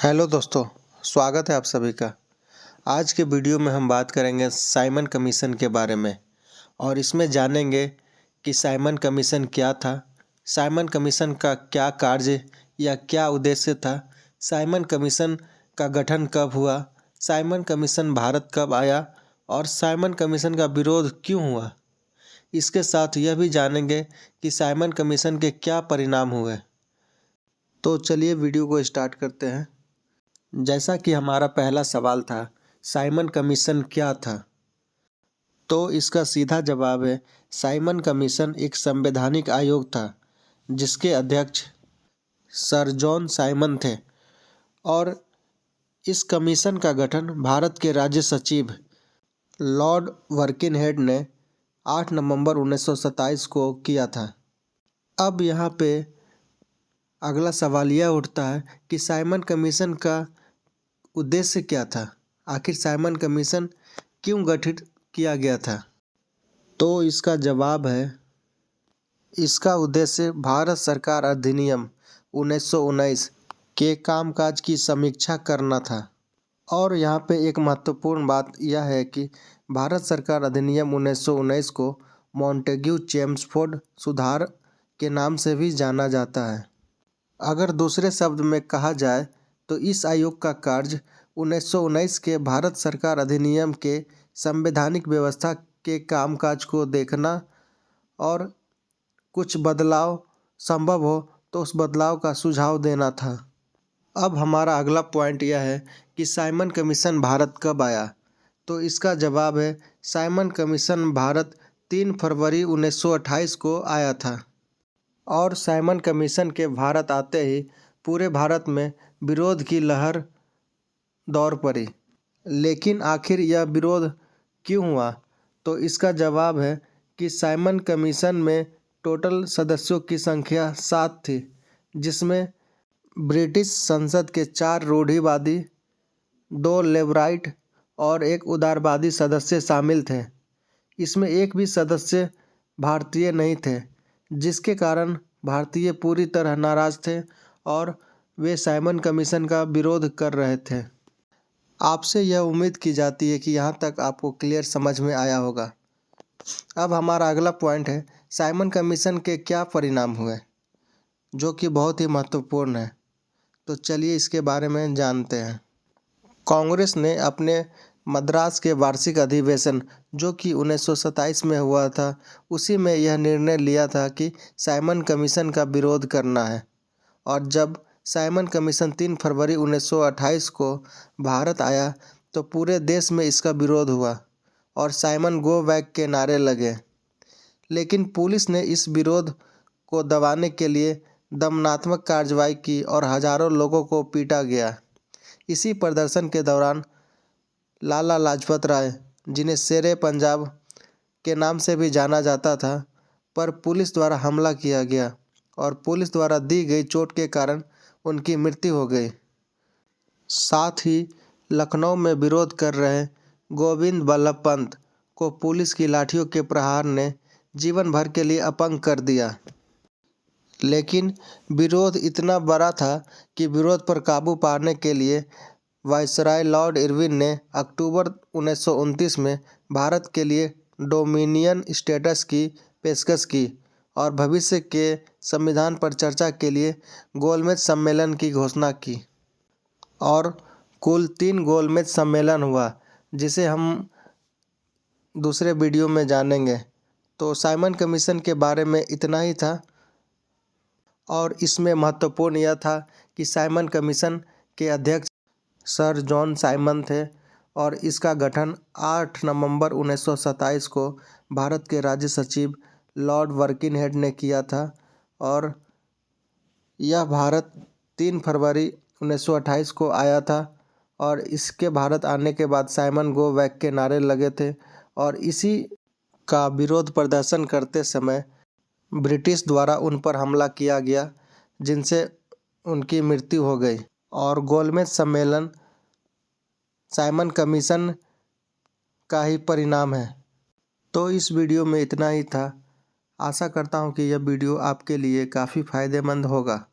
Hello दोस्तों, स्वागत है आप सभी का। आज के वीडियो में हम बात करेंगे साइमन कमीशन के बारे में और इसमें जानेंगे कि साइमन कमीशन क्या था, साइमन कमीशन का क्या कार्य या क्या उद्देश्य था, साइमन कमीशन का गठन कब हुआ, साइमन कमीशन भारत कब आया और साइमन कमीशन का विरोध क्यों हुआ। इसके साथ यह भी जानेंगे कि साइमन कमीशन के क्या परिणाम हुए। तो चलिए वीडियो को स्टार्ट करते हैं। जैसा कि हमारा पहला सवाल था, साइमन कमीशन क्या था? तो इसका सीधा जवाब है, साइमन कमीशन एक संवैधानिक आयोग था जिसके अध्यक्ष सर जॉन साइमन थे और इस कमीशन का गठन भारत के राज्य सचिव लॉर्ड बर्किनहेड ने 8 नवंबर 1927 को किया था। अब यहाँ पे अगला सवाल यह उठता है कि साइमन कमीशन का उद्देश्य क्या था? आखिर साइमन कमीशन क्यों गठित किया गया था? तो इसका जवाब है, इसका उद्देश्य भारत सरकार अधिनियम 1919 के कामकाज की समीक्षा करना था। और यहाँ पे एक महत्वपूर्ण बात यह है कि भारत सरकार अधिनियम 1919 को मॉन्टेग्यू चेम्सफोर्ड सुधार के नाम से भी जाना जाता है। अगर दूसरे शब्द में कहा जाए तो इस आयोग का कार्य 1919 के भारत सरकार अधिनियम के संवैधानिक व्यवस्था के कामकाज को देखना और कुछ बदलाव संभव हो तो उस बदलाव का सुझाव देना था। अब हमारा अगला पॉइंट यह है कि साइमन कमीशन भारत कब आया? तो इसका जवाब है, साइमन कमीशन भारत 3 फरवरी 1928 को आया था और साइमन कमीशन के भारत आते ही पूरे भारत में विरोध की लहर दौड़ पड़ी। लेकिन आखिर यह विरोध क्यों हुआ? तो इसका जवाब है कि साइमन कमीशन में टोटल सदस्यों की संख्या 7 थी, जिसमें ब्रिटिश संसद के 4 रूढ़िवादी, 2 लेबराइट और 1 उदारवादी सदस्य शामिल थे। इसमें एक भी सदस्य भारतीय नहीं थे, जिसके कारण भारतीय पूरी तरह नाराज थे और वे साइमन कमीशन का विरोध कर रहे थे। आपसे यह उम्मीद की जाती है कि यहाँ तक आपको क्लियर समझ में आया होगा। अब हमारा अगला पॉइंट है, साइमन कमीशन के क्या परिणाम हुए, जो कि बहुत ही महत्वपूर्ण है। तो चलिए इसके बारे में जानते हैं। कांग्रेस ने अपने मद्रास के वार्षिक अधिवेशन, जो कि 1927 में हुआ था, उसी में यह निर्णय लिया था कि साइमन कमीशन का विरोध करना है। और जब साइमन कमीशन 3 फरवरी 1928 को भारत आया तो पूरे देश में इसका विरोध हुआ और साइमन गो बैक के नारे लगे। लेकिन पुलिस ने इस विरोध को दबाने के लिए दमनात्मक कार्रवाई की और हजारों लोगों को पीटा गया। इसी प्रदर्शन के दौरान लाला लाजपत राय, जिन्हें शेरे पंजाब के नाम से भी जाना जाता था, पर पुलिस द्वारा हमला किया गया और पुलिस द्वारा दी गई चोट के कारण उनकी मृत्यु हो गई। साथ ही लखनऊ में विरोध कर रहे गोविंद बल्लभ पंत को पुलिस की लाठियों के प्रहार ने जीवन भर के लिए अपंग कर दिया। लेकिन विरोध इतना बड़ा था कि विरोध पर काबू पाने के लिए वायसराय लॉर्ड इरविन ने अक्टूबर 1929 में भारत के लिए डोमिनियन स्टेटस की पेशकश की और भविष्य के संविधान पर चर्चा के लिए गोलमेज सम्मेलन की घोषणा की। और कुल 3 गोलमेज सम्मेलन हुआ, जिसे हम दूसरे वीडियो में जानेंगे। तो साइमन कमीशन के बारे में इतना ही था और इसमें महत्वपूर्ण यह था कि साइमन कमीशन के अध्यक्ष सर जॉन साइमन थे और इसका गठन 8 नवंबर 1927 को भारत के राज्य सचिव लॉर्ड बर्किनहेड ने किया था और यह भारत 3 फरवरी 1928 को आया था। और इसके भारत आने के बाद साइमन गो बैक के नारे लगे थे और इसी का विरोध प्रदर्शन करते समय ब्रिटिश द्वारा उन पर हमला किया गया, जिनसे उनकी मृत्यु हो गई। और गोलमेज सम्मेलन साइमन कमीशन का ही परिणाम है। तो इस वीडियो में इतना ही था। आशा करता हूँ कि यह वीडियो आपके लिए काफ़ी फ़ायदेमंद होगा।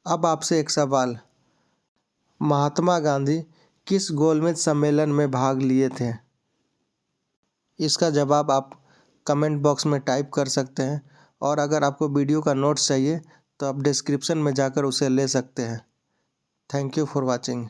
अब आपसे एक सवाल, महात्मा गांधी किस गोलमेज सम्मेलन में भाग लिए थे? इसका जवाब आप कमेंट बॉक्स में टाइप कर सकते हैं और अगर आपको वीडियो का नोट्स चाहिए तो आप डिस्क्रिप्शन में जाकर उसे ले सकते हैं। Thank you for watching.